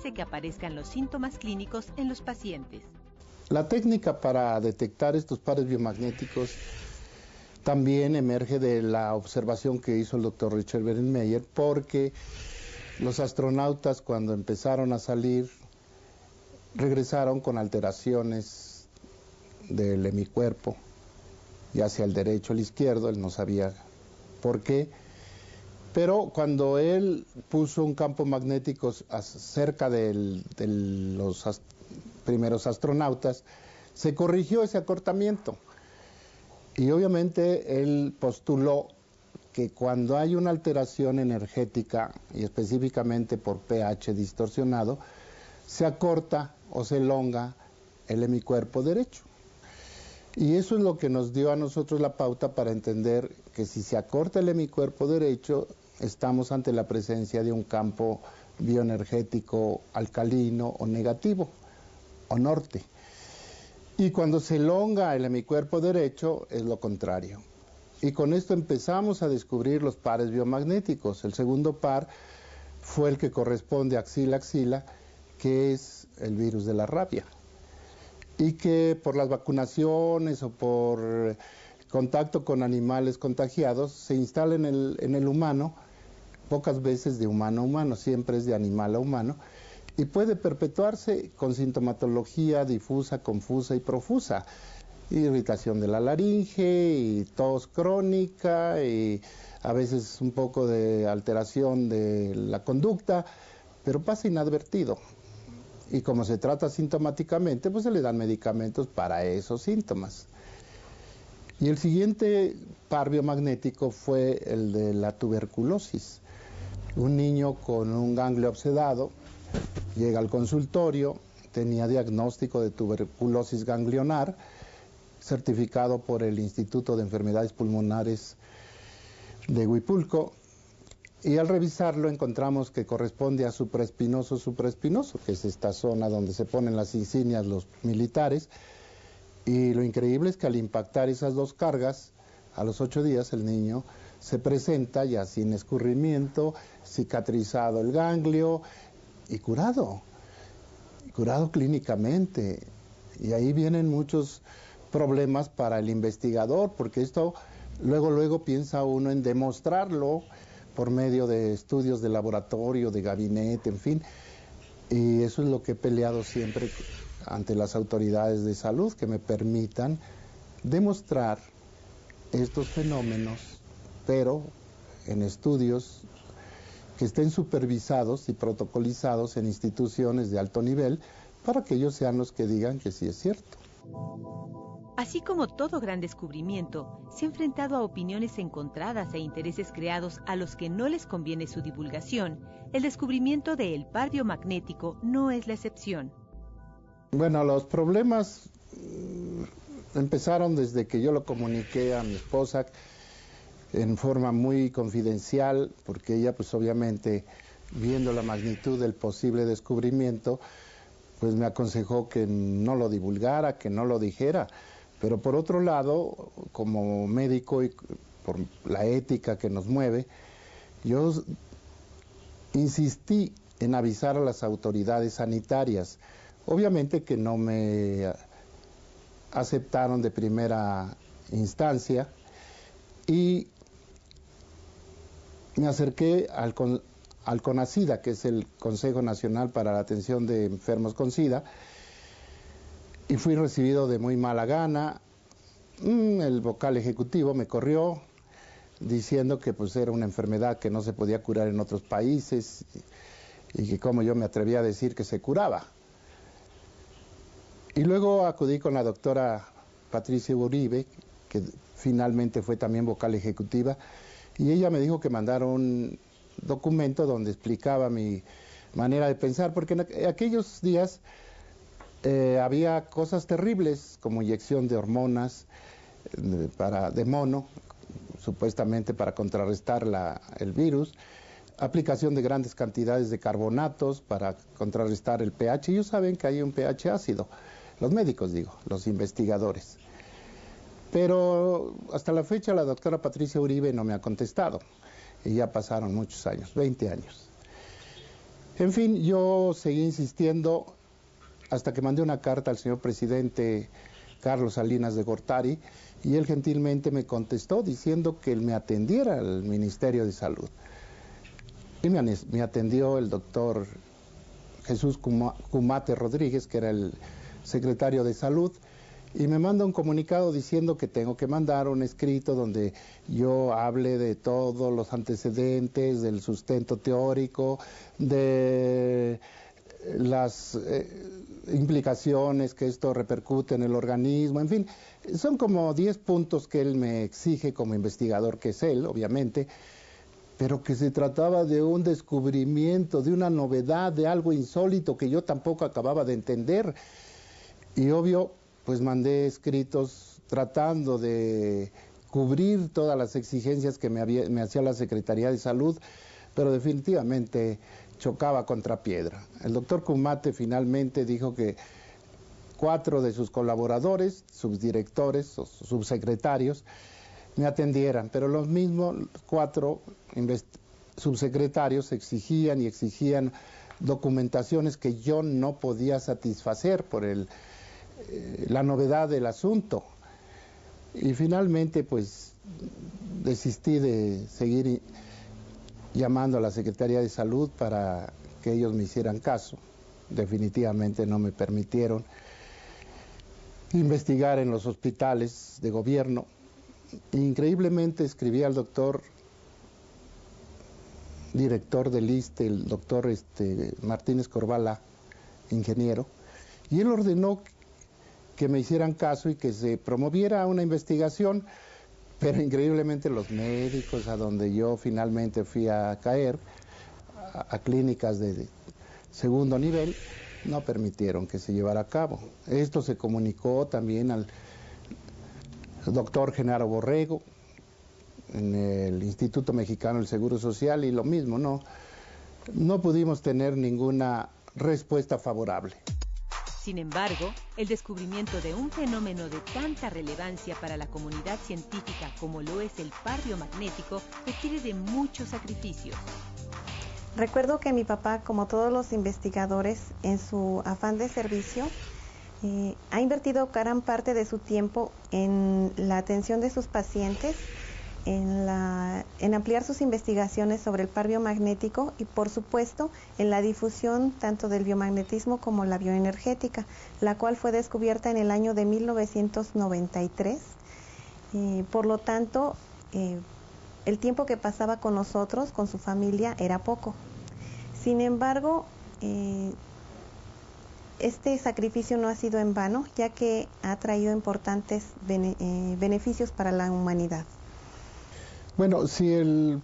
hace que aparezcan los síntomas clínicos en los pacientes. La técnica para detectar estos pares biomagnéticos también emerge de la observación que hizo el doctor Richard Berenmeyer, porque los astronautas, cuando empezaron a salir, regresaron con alteraciones del hemicuerpo, ya sea el derecho o el izquierdo, él no sabía por qué, pero cuando él puso un campo magnético cerca de los primeros astronautas, se corrigió ese acortamiento. Y obviamente él postuló que cuando hay una alteración energética, y específicamente por pH distorsionado, se acorta o se elonga el hemicuerpo derecho. Y eso es lo que nos dio a nosotros la pauta para entender que si se acorta el hemicuerpo derecho, estamos ante la presencia de un campo bioenergético alcalino o negativo, o norte. Y cuando se elonga el hemicuerpo derecho, es lo contrario. Y con esto empezamos a descubrir los pares biomagnéticos. El segundo par fue el que corresponde axila-axila, que es el virus de la rabia. Y que por las vacunaciones o por contacto con animales contagiados se instala en el humano, pocas veces de humano a humano, siempre es de animal a humano, y puede perpetuarse con sintomatología difusa, confusa y profusa. Irritación de la laringe, y tos crónica, y a veces un poco de alteración de la conducta, pero pasa inadvertido. Y como se trata sintomáticamente, pues se le dan medicamentos para esos síntomas. Y el siguiente par biomagnético fue el de la tuberculosis. Un niño con un ganglio obsedado llega al consultorio, tenía diagnóstico de tuberculosis ganglionar, certificado por el Instituto de Enfermedades Pulmonares de Huipulco, y al revisarlo encontramos que corresponde a supraespinoso, que es esta zona donde se ponen las insignias los militares, y lo increíble es que al impactar esas dos cargas, a los 8 días el niño se presenta ya sin escurrimiento, cicatrizado el ganglio y curado clínicamente. Y ahí vienen muchos problemas para el investigador, porque esto luego piensa uno en demostrarlo por medio de estudios de laboratorio, de gabinete, en fin, y eso es lo que he peleado siempre ante las autoridades de salud, que me permitan demostrar estos fenómenos, pero en estudios que estén supervisados y protocolizados en instituciones de alto nivel, para que ellos sean los que digan que sí es cierto. Así como todo gran descubrimiento, se ha enfrentado a opiniones encontradas e intereses creados a los que no les conviene su divulgación, el descubrimiento del par biomagnético no es la excepción. Bueno, los problemas empezaron desde que yo lo comuniqué a mi esposa en forma muy confidencial, porque ella pues obviamente, viendo la magnitud del posible descubrimiento, pues me aconsejó que no lo divulgara, que no lo dijera. Pero por otro lado, como médico y por la ética que nos mueve, yo insistí en avisar a las autoridades sanitarias. Obviamente que no me aceptaron de primera instancia y me acerqué al CONASIDA, que es el Consejo Nacional para la Atención de Enfermos con SIDA, y fui recibido de muy mala gana. El vocal ejecutivo me corrió diciendo que pues era una enfermedad que no se podía curar en otros países y que como yo me atrevía a decir que se curaba. Y luego acudí con la doctora Patricia Uribe, que finalmente fue también vocal ejecutiva, y ella me dijo que mandara un documento donde explicaba mi manera de pensar, porque en aquellos días había cosas terribles como inyección de hormonas de mono, supuestamente para contrarrestar el virus, aplicación de grandes cantidades de carbonatos para contrarrestar el pH. Ellos saben que hay un pH ácido, los médicos digo, los investigadores. Pero hasta la fecha la doctora Patricia Uribe no me ha contestado, y ya pasaron muchos años, 20 años. En fin, yo seguí insistiendo hasta que mandé una carta al señor presidente Carlos Salinas de Gortari y él gentilmente me contestó diciendo que él me atendiera al Ministerio de Salud. Y me atendió el doctor Jesús Cumate Rodríguez, que era el secretario de Salud, y me manda un comunicado diciendo que tengo que mandar un escrito donde yo hable de todos los antecedentes, del sustento teórico, de las implicaciones que esto repercute en el organismo, en fin, son como 10 puntos que él me exige como investigador, que es él, obviamente, pero que se trataba de un descubrimiento, de una novedad, de algo insólito que yo tampoco acababa de entender. Y obvio, pues mandé escritos tratando de cubrir todas las exigencias que me hacía la Secretaría de Salud, pero definitivamente chocaba contra piedra. El doctor Cumate finalmente dijo que 4 de sus colaboradores, subdirectores o subsecretarios, me atendieran, pero los mismos 4 subsecretarios exigían documentaciones que yo no podía satisfacer por la novedad del asunto. Y finalmente, pues, desistí de seguir llamando a la Secretaría de Salud para que ellos me hicieran caso. Definitivamente no me permitieron investigar en los hospitales de gobierno. Increíblemente escribí al doctor director del ISSSTE, el doctor Martínez Corvala, ingeniero, y él ordenó que me hicieran caso y que se promoviera una investigación, pero increíblemente los médicos a donde yo finalmente fui a caer, a clínicas de segundo nivel, no permitieron que se llevara a cabo. Esto se comunicó también al doctor Genaro Borrego en el Instituto Mexicano del Seguro Social y lo mismo, no pudimos tener ninguna respuesta favorable. Sin embargo, el descubrimiento de un fenómeno de tanta relevancia para la comunidad científica como lo es el par biomagnético requiere de muchos sacrificios. Recuerdo que mi papá, como todos los investigadores, en su afán de servicio, ha invertido gran parte de su tiempo en la atención de sus pacientes, en ampliar sus investigaciones sobre el par biomagnético y, por supuesto, en la difusión tanto del biomagnetismo como la bioenergética, la cual fue descubierta en el año de 1993. Por lo tanto, el tiempo que pasaba con nosotros, con su familia, era poco. Sin embargo, este sacrificio no ha sido en vano, ya que ha traído importantes beneficios para la humanidad. Bueno, si el